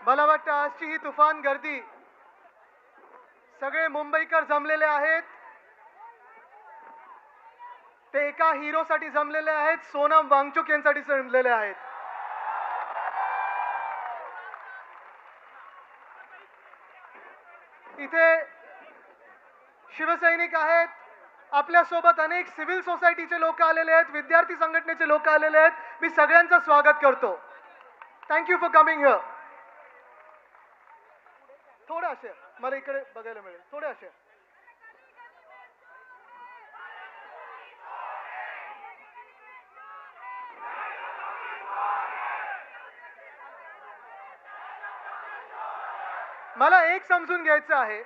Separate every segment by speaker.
Speaker 1: मला वाटतं आजची ही तुफान गर्दी, सगळे मुंबईकर जमलेले आहेत, ते एका हिरोसाठी जमलेले आहेत, सोनम वांगचुक यांसाठी जमलेले आहेत. इथे शिवसैनिक आहेत, आपल्यासोबत अनेक सिव्हिल सोसायटीचे लोक आलेले आहेत, विद्यार्थी संघटनेचे लोक आलेले आहेत. मी सगळ्यांचं स्वागत करतो. Thank you for coming here. थोडं असे मला इकडे बघायला मिळेल, थोडे असे. मला एक समजून घ्यायचं आहे,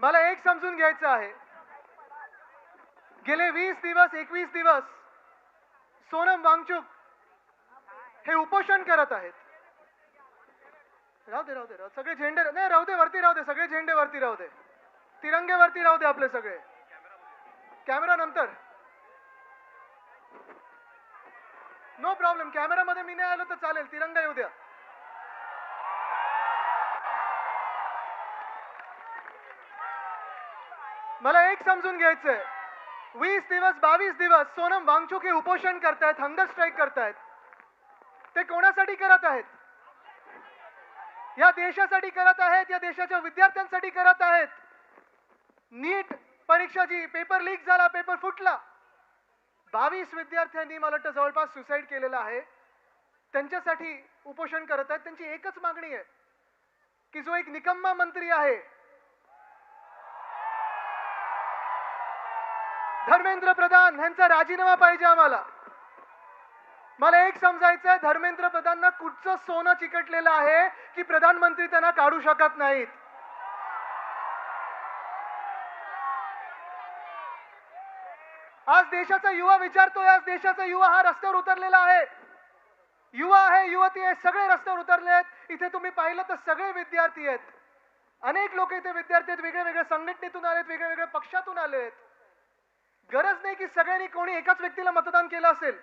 Speaker 1: मला एक समजून घ्यायचं आहे. गेले 20 दिवस 21 दिवस सोनम वांगचुक हे उपोषण करत आहेत. राहू दे राहू दे राहू, सगळे झेंडे नाही राहू दे, वरती राहू दे, सगळे झेंडे वरती राहू दे, तिरंगे वरती राहू दे आपले सगळे. कॅमेरा नंतर, नो प्रॉब्लेम. कॅमेरामध्ये मी नाही आलो तर चालेल, तिरंगा येऊ द्या. मला एक समजून घ्यायचंय, 20 दिवस 22 दिवस सोनम वांगचुक हे उपोषण करतायत, हंगर स्ट्राईक करतायत. ते कोणासाठी करत आहेत? या देशासाठी करत आहेत, या देशाच्या विद्यार्थ्यांसाठी करत आहेत. नीट परीक्षा जी पेपर लीक झाला, पेपर फुटला, 22 विद्यार्थ्यांनी मला वाटतं जवळपास सुसाईड केलेलं आहे. त्यांच्यासाठी उपोषण करत आहेत. त्यांची एकच मागणी आहे की जो एक निकम्मा मंत्री आहे धर्मेंद्र प्रधान, यांचा राजीनामा पाहिजे आम्हाला. मला एक समजायचं आहे, धर्मेंद्र प्रधानना कुठचं सोनं चिकटलेलं आहे की प्रधानमंत्री त्यांना काढू शकत नाहीत. आज देशाचा युवा विचारतोय, आज देशाचा युवा हा रस्त्यावर उतरलेला आहे. युवा आहे, युवती आहे, सगळे रस्त्यावर उतरले आहेत. इथे तुम्ही पाहिलं तर सगळे विद्यार्थी आहेत, अनेक लोक इथे विद्यार्थी आहेत, वेगळ्या वेगळ्या संघटनेतून आलेत, वेगळ्या वेगळ्या पक्षातून आलेत. गरज नाही की सगळ्यांनी कोणी एकाच व्यक्तीला मतदान केलं असेल.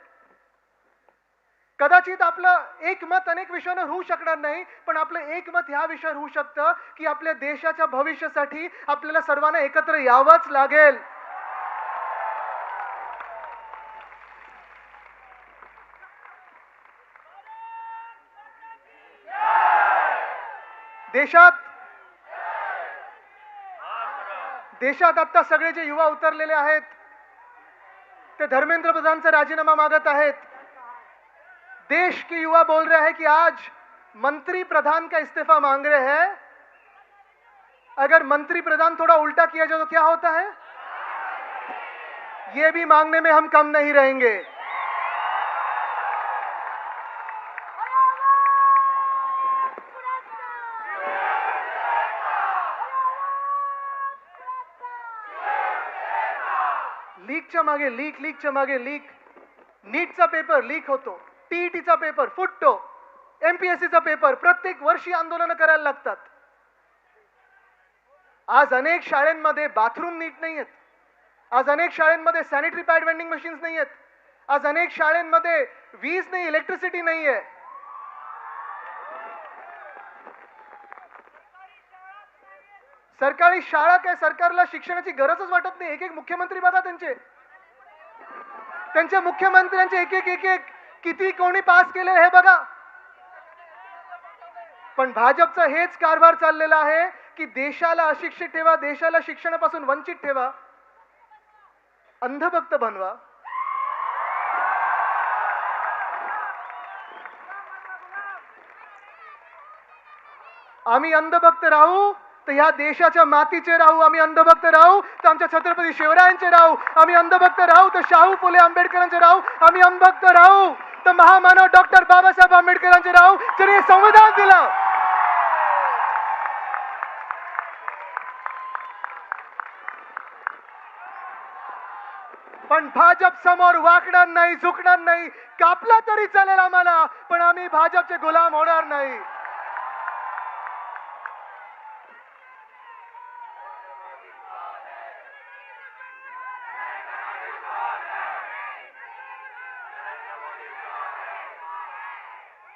Speaker 1: कदाचित आपलं एक मत अनेक विषयावर होऊ शकणार नाही, पण आपलं एक मत ह्या विषयावर होऊ शकतं की आपल्या देशाच्या भविष्यासाठी आपल्याला सर्वांना एकत्र यावंच लागेल. देशात आता सगळे जे युवा उतरलेले आहेत ते धर्मेंद्र प्रधानचा राजीनामा मागत आहेत. देश के युवा बोल रहे हैं कि आज मंत्री प्रधान का इस्तीफा मांग रहे हैं. अगर मंत्री प्रधान थोड़ा उल्टा किया जाए तो क्या होता है? ये भी मांगने में हम कम नहीं रहेंगे. लीकच्या मागे लीक, नीटचा पेपर लीक होतो, टीईटीचा पेपर फुटतो, एमपीएससीचा पेपर, प्रत्येक वर्षी आंदोलन करायला लागतात. आज अनेक शाळांमध्ये बाथरूम नीट नाही आहेत, आज अनेक शाळांमध्ये सॅनिटरी पॅड वेंडिंग मशीन्स नाही आहेत, आज अनेक शाळांमध्ये वीज नाही, इलेक्ट्रिसिटी नाही आहे. सरकारी शाळा काय, सरकारला शिक्षणाची गरजच वाटत नाही. एक एक मुख्यमंत्री बघा, त्यांच्या मुख्यमंत्र्यांचे एक एक किती कोणी पास केले हे बघा. पण भाजपचा हेच कारभार चाललेला आहे की देशाला अशिक्षित ठेवा, देशाला शिक्षणापासून वंचित ठेवा, अंधभक्त बनवा. आम्ही अंधभक्त राहू तर ह्या देशाच्या मातीचे राहू, आम्ही अंधभक्त राहू तर आमच्या छत्रपती शिवरायांचे राहू, आम्ही अंधभक्त राहू तर शाहू फुले आंबेडकरांचे राहू, आम्ही अंधभक्त राहू तर महामानव डॉक्टर बाबासाहेब आंबेडकरांचे राहू, ज्यांनी संविधान दिलं. पण भाजप समोर वाकणार नाही, झुकणार नाही. कापला तरी चालेल आम्हाला, पण आम्ही भाजपचे गुलाम होणार नाही.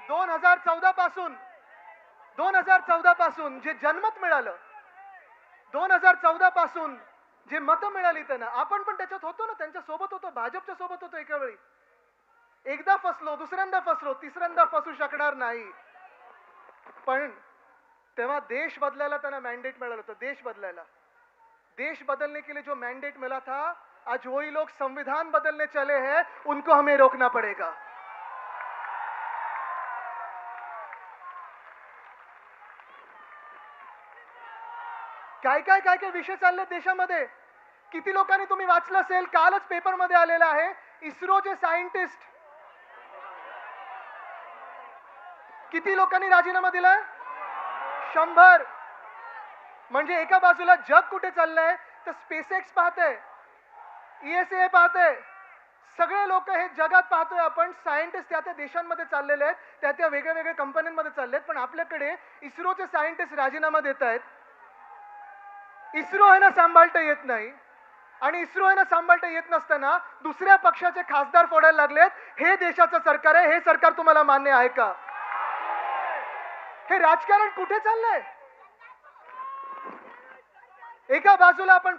Speaker 1: 2014 पासून जे जनमत मिळालं, 2014 पासून जे मतं मिळाली त्यांना, आपण पण त्याच्यात होतो ना, त्यांच्या सोबत होतो, भाजपच्या सोबत होतो. एका वेळी एकदा फसलो, दुसऱ्यांदा फसलो, तिसऱ्यांदा फसू शकणार नाही. पण तेव्हा देश बदलायला त्यांना मॅन्डेट मिळालं होतं. देश बदलायला, देश बदलने के लिए जो मैंडेट मिला था, आज वही लोग संविधान बदलने चले हैं, उनको हमें रोकना पड़ेगा. काय काय काय काय विषय चालले देशामध्ये. किती लोकांनी तुम्ही वाचलं असेल, कालच पेपर मध्ये आलेला आहे, इस्रोचे सायंटिस्ट किती लोकांनी राजीनामा दिलाय? 100. म्हणजे एका बाजूला जग कुठे चाललंय तर स्पेसएक्स पाहते, ESA पाहते, सगळे लोक हे जगात पाहतोय आपण. सायंटिस्ट त्या त्या देशांमध्ये चाललेले आहेत, त्या त्या वेगळ्या वेगळ्या कंपन्यांमध्ये चाललेत. पण आपल्याकडे इस्रोचे सायंटिस्ट राजीनामा देत आहेत. इस्रो आहे ना सांभाळता येत नाही, आणि इस्रो आहे ना सांभाळता येत नसताना दुसऱ्या पक्षाचे खासदार फोडायला लागलेत. हे देशाचं सरकार आहे, हे सरकार तुम्हाला मान्य आहे का? हे राजकारण कुठे चाललंय? एका बाजूला आपण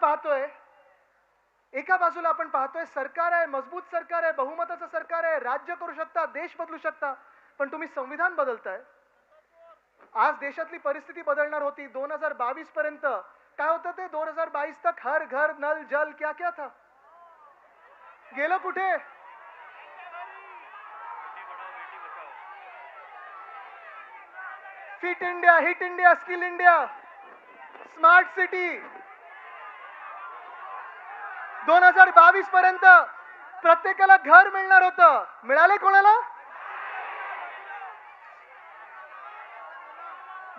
Speaker 1: पाहतोय सरकार आहे, मजबूत सरकार आहे, बहुमताचं सरकार आहे, राज्य करू शकता, देश बदलू शकता. पण तुम्ही संविधान बदलताय. आज देशातली परिस्थिती बदलणार होती 2022 पर्यंत. काय होतं ते 2022 तक हर घर नल जल क्या क्या था, गेलं कुठे? Fit India, hit India, skill India, smart city. 2022 पर्यंत प्रत्येकाला घर मिळणार होतं. मिळाले कोणाला?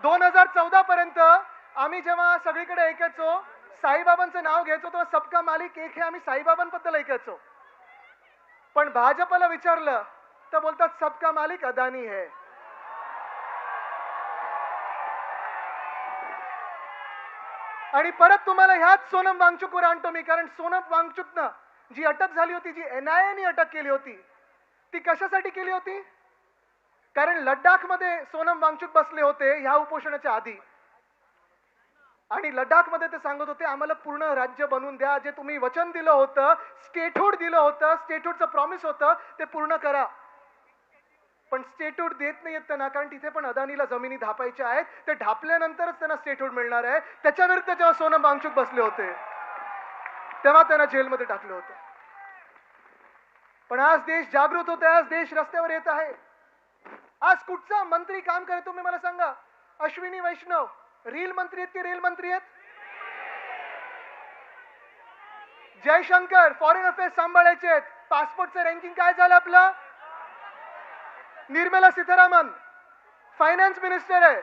Speaker 1: 2014 पर्यंत आम्ही जेव्हा सगळीकडे ऐकायचो, साईबाबांचं नाव घ्यायचो, तेव्हा सबका मालिक एक हे आम्ही साईबाबांबद्दल ऐकायचो. पण भाजपला विचारलं तर बोलतात सबका मालिक अदानी है. आणि परत तुम्हाला ह्याच सोनम वांगचुकवर आणतो मी. कारण सोनम वांगचुकनं जी अटक झाली होती, जी NIA ने अटक केली होती, ती कशासाठी केली होती? कारण लडाखमध्ये सोनम वांगचुक बसले होते ह्या उपोषणाच्या आधी, आणि लडाखमध्ये ते सांगत होते आम्हाला पूर्ण राज्य बनवून द्या, जे तुम्ही वचन दिलं होतं, स्टेटहूड दिलं होतं, स्टेटहूडचं प्रॉमिस होतं, ते पूर्ण करा. पण स्टेटहूड देत नाहीयेत त्यांना, कारण तिथे पण अदानीला जमिनी धापायच्या आहेत. ते ढापल्यानंतरच त्यांना स्टेटहूड मिळणार आहे. त्याच्या विरुद्ध जेव्हा सोनम वांगचुक बसले होते तेव्हा त्यांना जेलमध्ये टाकलं होतं. पण आज देश जागृत होत आहे, आज देश रस्त्यावर येत आहे. आज कुठचा मंत्री काम करे तुम्ही मला सांगा? अश्विनी वैष्णव रील मंत्री आहेत की रेल मंत्री आहेत? जयशंकर फॉरेन अफेअर्स सांभाळायचे आहेत. पासपोर्टचं रँकिंग काय झालं आपलं? निर्मला सीतारामन फाइनेंस मिनिस्टर है.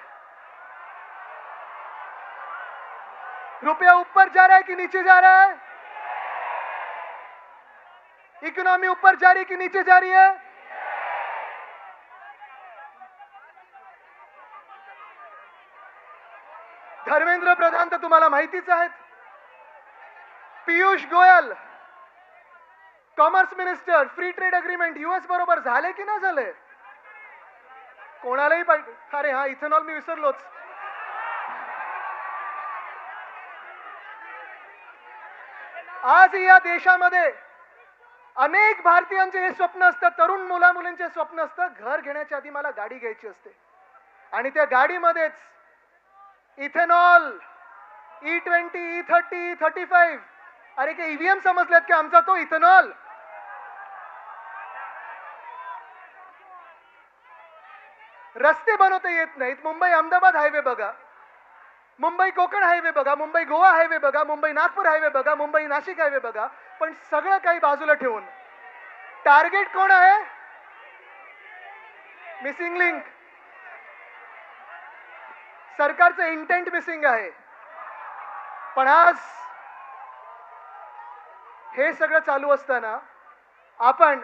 Speaker 1: रुपया ऊपर जा रहा है कि नीचे जा रहा है? इकोनॉमी ऊपर जा रही है कि नीचे जा रही है? धर्मेंद्र प्रधान तर तुम्हाला माहितीच आहेत. Piyush Goyal commerce minister, free trade agreement US बरोबर झाले की नाही झाले? कोणालाही पाहिजे. अरे हा, इथेनॉल मी विसरलोच. आज या देशामध्ये अनेक भारतीयांचे हे स्वप्न असतं, तरुण मुला मुलींचे स्वप्न असतं, घर घेण्याच्या आधी मला गाडी घ्यायची असते, आणि त्या गाडीमध्येच इथेनॉल, E20, E30, E35. अरे के EVM समजलेत की आमचा तो इथेनॉल? रस्ते बनवता येत नाहीत. मुंबई अहमदाबाद हायवे बघा, मुंबई कोकण हायवे बघा, मुंबई गोवा हायवे बघा, मुंबई नागपूर हायवे बघा, मुंबई नाशिक हायवे बघा. पण सगळं काही बाजूला ठेवून टार्गेट कोण आहे? Missing link. सरकारचं इंटेंट मिसिंग आहे. पण आज हे सगळं चालू असताना आपण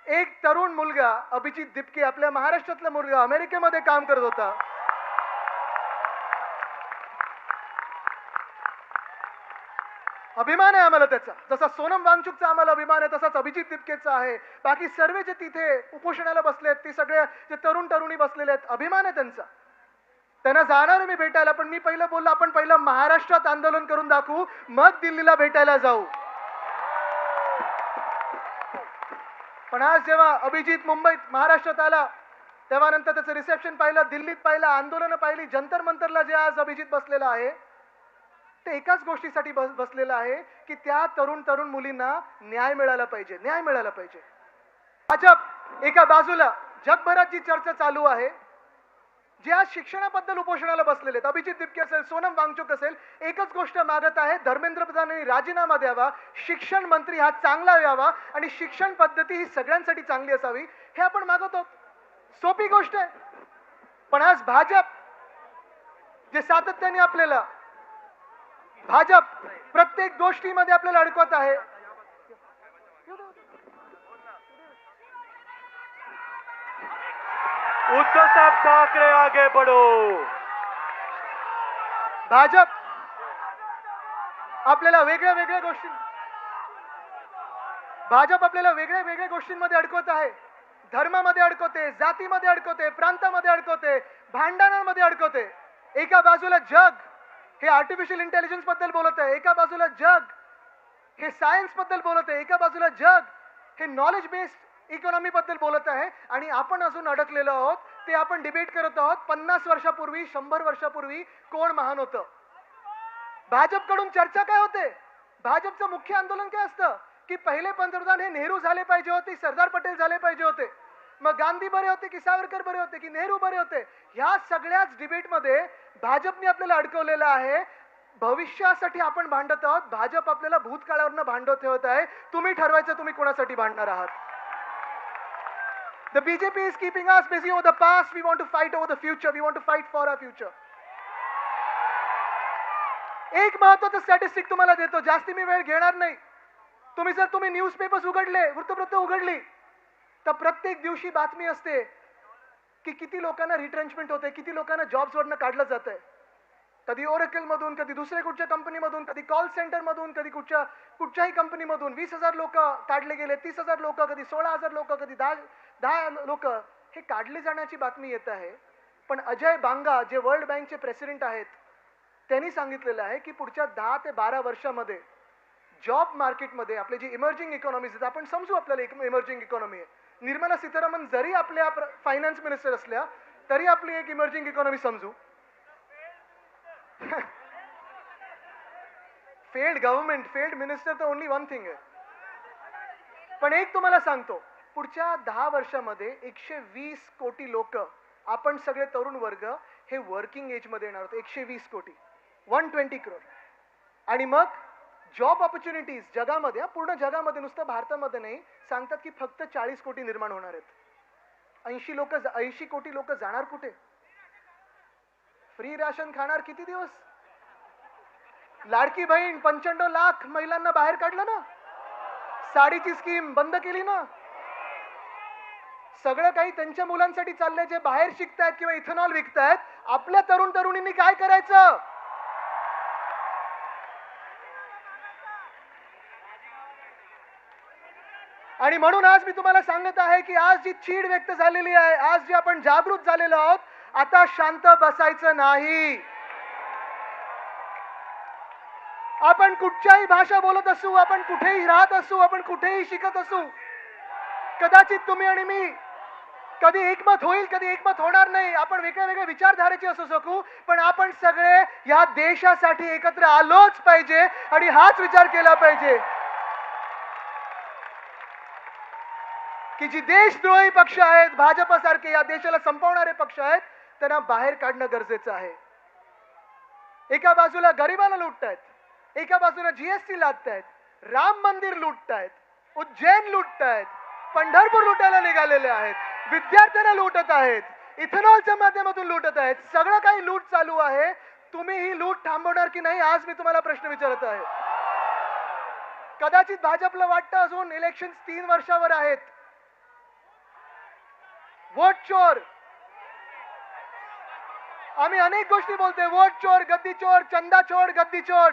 Speaker 1: एक तरुण मुलगा अभिजित दिपके, आपल्या महाराष्ट्रातला मुलगा, अमेरिकेमध्ये काम करत होता. अभिमान आहे आम्हाला त्याचा. जसा सोनम वांगचुकचा आम्हाला अभिमान आहे तसाच अभिजित तिपकेचा आहे. बाकी सर्व जे तिथे उपोषणाला बसलेत ते सगळे जे तरुण तरुणी बसलेले आहेत अभिमान आहे त्यांचा. त्यांना जाणार आहे मी भेटायला, पण मी पहिलं बोललो आपण पहिलं महाराष्ट्रात आंदोलन करून दाखवू, मग दिल्लीला भेटायला जाऊ. पण आज जेव्हा अभिजित मुंबईत महाराष्ट्रात आला तेव्हा नंतर त्याचं रिसेप्शन पाहिलं, दिल्लीत पाहिलं, आंदोलनं पाहिली, जंतर मंतरला जे आज अभिजित बसलेला आहे ते एकाच गोष्टीसाठी बसलेलं आहे की त्या तरुण मुलींना न्याय मिळाला पाहिजे, न्याय मिळाला पाहिजे. भाजप एका बाजूला जगभरात जी चर्चा चालू आहे, जे आज शिक्षणाबद्दल उपोषणाला बसलेले आहेत, अभिजित तिपके असेल, सोनम वांगचुक असेल, एकच गोष्ट मागत आहे, धर्मेंद्र प्रधानांनी राजीनामा द्यावा, शिक्षण मंत्री हा चांगला यावा आणि शिक्षण पद्धती ही सगळ्यांसाठी चांगली असावी, हे आपण मागत आहोत. सोपी गोष्ट आहे. पण आज भाजप जे सातत्याने आपल्याला भाजप प्रत्येक गोष्टीमध्ये आपल्याला अडकवत आहे.
Speaker 2: उद्धव साहब ठाकरे आगे बढ़ो.
Speaker 1: भाजप आपल्याला वेगळ्या वेगळ्या गोष्टींमध्ये अडकवत आहे. धर्मामध्ये अडकवते, जातीमध्ये अडकवते, प्रांतामध्ये अडकवते, भांडणांमध्ये अडकवते. एका बाजूला जग हे आर्टिफिशियल इंटेलिजन्स बद्दल बोलत आहे, एका बाजूला जग हे सायन्स बद्दल बोलत आहे, एका बाजूला जग हे नॉलेज बेस्ड इकॉनॉमी बद्दल बोलत आहे आणि आपण अजून अडकलेलो आहोत. ते आपण डिबेट करत आहोत 50 वर्षापूर्वी, 100 वर्षापूर्वी कोण महान होतं. भाजपकडून चर्चा काय होते, भाजपचं मुख्य आंदोलन काय असतं की पहिले पंतप्रधान हे नेहरू झाले पाहिजे होते, सरदार पटेल झाले पाहिजे होते, मग गांधी बरे होते की सावरकर बरे होते की नेहरू बरे होते. ह्या सगळ्याच डिबेटमध्ये भाजपने आपल्याला अडकवलेलं आहे. भविष्यासाठी आपण भांडत आहोत, भाजप आपल्याला भूतकाळावरनं भांडत ठेवत आहे. तुम्ही ठरवायचं तुम्ही कोणासाठी भांडणार आहात. The BJP is keeping us busy over the past. We want to fight over the future. We want to fight for our future. एक महत्त्वाचं स्टॅटिस्टिक तुम्हाला देतो, जास्ती मी वेळ घेणार नाही. तुम्ही न्यूजपेपर्स उघडले, वृत्तपत्र उघडली तर प्रत्येक दिवशी बातमी असते की किती लोकांना रिट्रेंचमेंट होते, किती लोकांना जॉब्सवरनं काढलं जातंय. कधी ओरेकल मधून, कधी दुसऱ्या कुठच्या कंपनीमधून, कधी कॉल सेंटर मधून, कधी कुठच्याही कंपनीमधून 20,000 लोक काढले गेले, 30,000 लोक, कधी 16,000 लोक, कधी 10 लोक हे काढले जाण्याची बातमी येत आहे. पण अजय बांगा जे वर्ल्ड बँकचे प्रेसिडेंट आहेत त्यांनी सांगितलेलं आहे की पुढच्या 10 ते 12 वर्षामध्ये जॉब मार्केटमध्ये आपले जे इमर्जिंग इकॉनॉमीज आहेत, आपण समजू आपल्याला इमर्जिंग इकॉनॉमी आहे. निर्मला सीतारामन जरी आपल्या फायनान्स मिनिस्टर असल्या तरी आपली एक इमर्जिंग इकॉनॉमी समजू. फेल्ड गव्हर्नमेंट, फेल्ड मिनिस्टर तर ओनली वन थिंग आहे. पण एक तुम्हाला सांगतो, पुढच्या 10 वर्षामध्ये 120 कोटी लोक, आपण सगळे तरुण वर्ग हे वर्किंग एज मध्ये येणार आहोत. 120 कोटी, 120 करोड. आणि मग जॉब ऑपॉर्च्युनिटीज जगामध्ये, पूर्ण जगामध्ये, नुसतं भारतामध्ये नाही, सांगतात की फक्त 40 कोटी निर्माण होणार आहेत. 80 कोटी लोक जाणार कुठे? फ्री राशन खाणार किती दिवस? लाडकी बहीण 95 लाख महिलांना बाहेर काढलं ना, साडीची स्कीम बंद केली ना, सगळं काही त्यांच्या मुलांसाठी चाललंय जे बाहेर शिकतायत किंवा इथेनॉल विकतायत. आपल्या तरुण तरुणींनी काय करायचं? आणि म्हणून आज मी तुम्हाला सांगत आहे की आज जी चीड व्यक्त झालेली आहे, आज जे आपण जागृत झालेलो आहोत, आता शांत बसायचं नाही. आपण कुठच्याही भाषा बोलत असू, आपण कुठेही राहत असू, आपण कुठेही शिकत असू, कदाचित तुम्ही आणि मी कधी एकमत होईल, कधी एकमत होणार नाही, आपण वेगळ्या वेगळ्या विचारधारेचे असू शकू, पण आपण सगळे या देशासाठी एकत्र आलोच पाहिजे आणि हाच विचार केला पाहिजे की जी देशद्रोही पक्ष आहेत, भाजपसारखे या देशाला संपवणारे पक्ष आहेत, त्यांना बाहेर काढणं गरजेचं आहे. एका बाजूला गरिबाला लुटतायत, एका बाजूला जीएसटी लादतायत, राम मंदिर लुटतायत, उज्जैन लुटतायत, पंढरपूर लुटायला निघालेले आहेत, विद्यार्थ्यांना लुटत आहेत, इथेनॉलच्या माध्यमातून लुटत आहेत. सगळं काही लूट चालू आहे. तुम्ही ही लूट थांबवणार की नाही, आज मी तुम्हाला प्रश्न विचारत आहे. कदाचित भाजपला वाटतं अजून इलेक्शन 3 वर्षावर आहेत. वोट चोर, आम्ही अनेक गोष्टी बोलतोय, वोट चोर, गद्दी चोर, चंदा चोर, गद्दी चोर.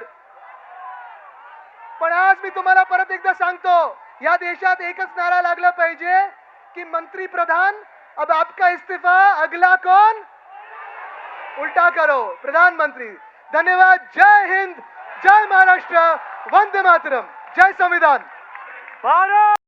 Speaker 1: पण आज मी तुम्हाला परत एकदा सांगतो, या देशात एकच नारा लागला पाहिजे की मंत्री प्रधान, अब आपका इस्तीफा, अगला कौन, उल्टा करो, प्रधानमंत्री। धन्यवाद। जय हिंद, जय महाराष्ट्र, वंदे मातरम, जय संविधान।
Speaker 2: भारत